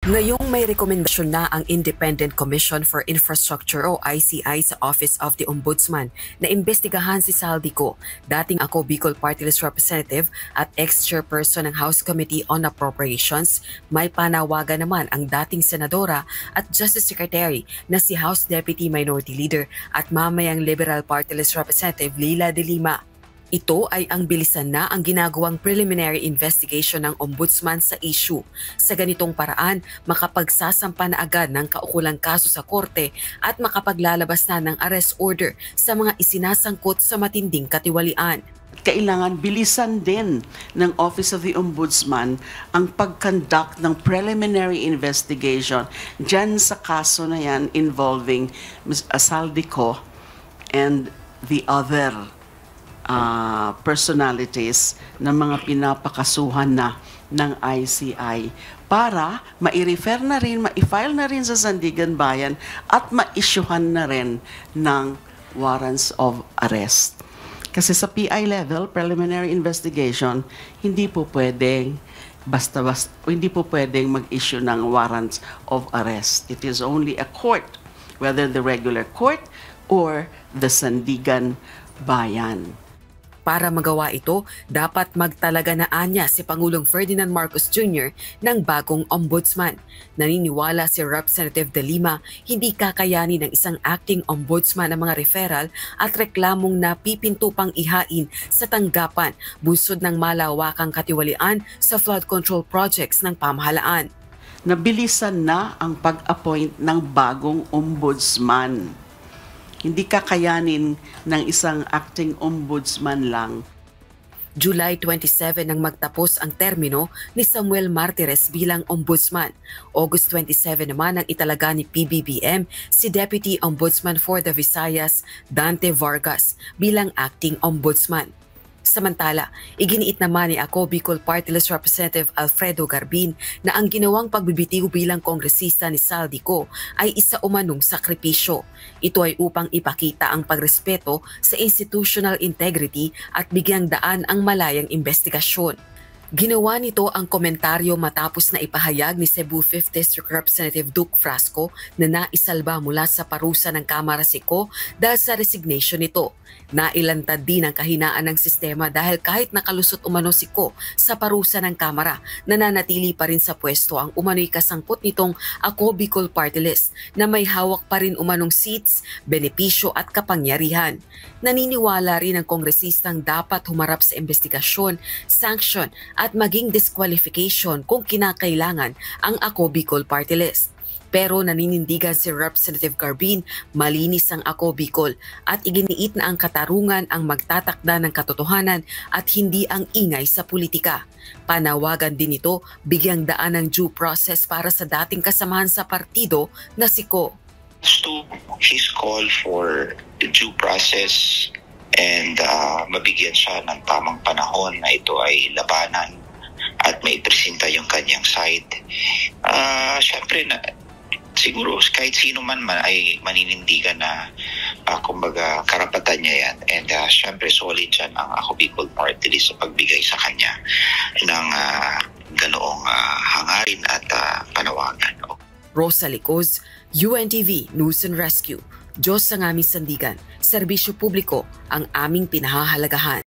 Ngayong may rekomendasyon na ang Independent Commission for Infrastructure o ICI sa Office of the Ombudsman na imbestigahan si Saldico, dating ako Bicol Party List Representative at ex-chairperson ng House Committee on Appropriations, may panawagan naman ang dating Senadora at Justice Secretary na si House Deputy Minority Leader at mamayang Liberal Party List Representative Leila De Lima. Ito ay ang bilisan na ang ginagawang preliminary investigation ng Ombudsman sa issue. Sa ganitong paraan, makapagsasampa na agad ng kaukulang kaso sa korte at makapaglalabas na ng arrest order sa mga isinasangkot sa matinding katiwalian. Kailangan bilisan din ng Office of the Ombudsman ang pag-conduct ng preliminary investigation dyan sa kaso na yan involving Ms. Saldico and the other personalities na mga pinapakasuhan na ng ICI para ma-refer na rin, ma-file na rin sa Sandigan Bayan at ma-issuehan na rin ng warrants of arrest. Kasi sa PI level, preliminary investigation, hindi po pwedeng basta-basta, hindi po pwedeng mag-issue ng warrants of arrest. It is only a court, whether the regular court or the Sandigan Bayan. Para magawa ito, dapat magtalaga na anya si Pangulong Ferdinand Marcos Jr. ng bagong ombudsman. Naniniwala si Representative De Lima hindi kakayanin ng isang acting ombudsman ang mga referral at reklamong napipinto pang ihain sa tanggapan bunsod ng malawakang katiwalian sa flood control projects ng pamahalaan. Nabilisan na ang pag-appoint ng bagong ombudsman. Hindi kakayanin ng isang acting ombudsman lang. July 27 nang magtapos ang termino ni Samuel Martires bilang ombudsman. August 27 naman ang italaga ni PBBM si Deputy Ombudsman for the Visayas, Dante Vargas, bilang acting ombudsman. Samantala, iginiit naman ni ako Bicol Party List Representative Alfredo Garbin na ang ginawang pagbibitiw bilang kongresista ni Saldico ay isa umanong sakripisyo. Ito ay upang ipakita ang pagrespeto sa institutional integrity at bigyang daan ang malayang investigasyon. Ginawa nito ang komentaryo matapos na ipahayag ni Cebu 5th District Representative Duke Frasco na naisalba mula sa parusa ng Kamara Siko dahil sa resignation nito. Nailantad din ang kahinaan ng sistema dahil kahit nakalusot umano Siko sa parusa ng Kamara, nananatili pa rin sa pwesto ang umano'y kasangkot nitong Ako Bicol Party List na may hawak pa rin umanong seats, benepisyo at kapangyarihan. Naniniwala rin ang kongresistang dapat humarap sa investigasyon, sanction at maging disqualification kung kinakailangan ang Ako Bicol Party List. Pero naninindigan si Representative Garbin, malinis ang Ako Bicol at iginiit na ang katarungan ang magtatakda ng katotohanan at hindi ang ingay sa politika. Panawagan din ito bigyang daan ng due process para sa dating kasamahan sa partido na si Ko. To his call for the due process and mabigyan siya ng tamang panahon na ito ay labanan at may presenta yung kanyang side. Siyempre, siguro kahit sino man ay maninindigan na kumbaga karapatan niya yan. And siyempre solid dyan ang Ako Bicol Party List sa pagbigay sa kanya ng ganoong hangarin at panawagan. Rosa Licoz, UNTV News and Rescue. Diyos ang aming sandigan, serbisyo publiko ang aming pinahahalagahan.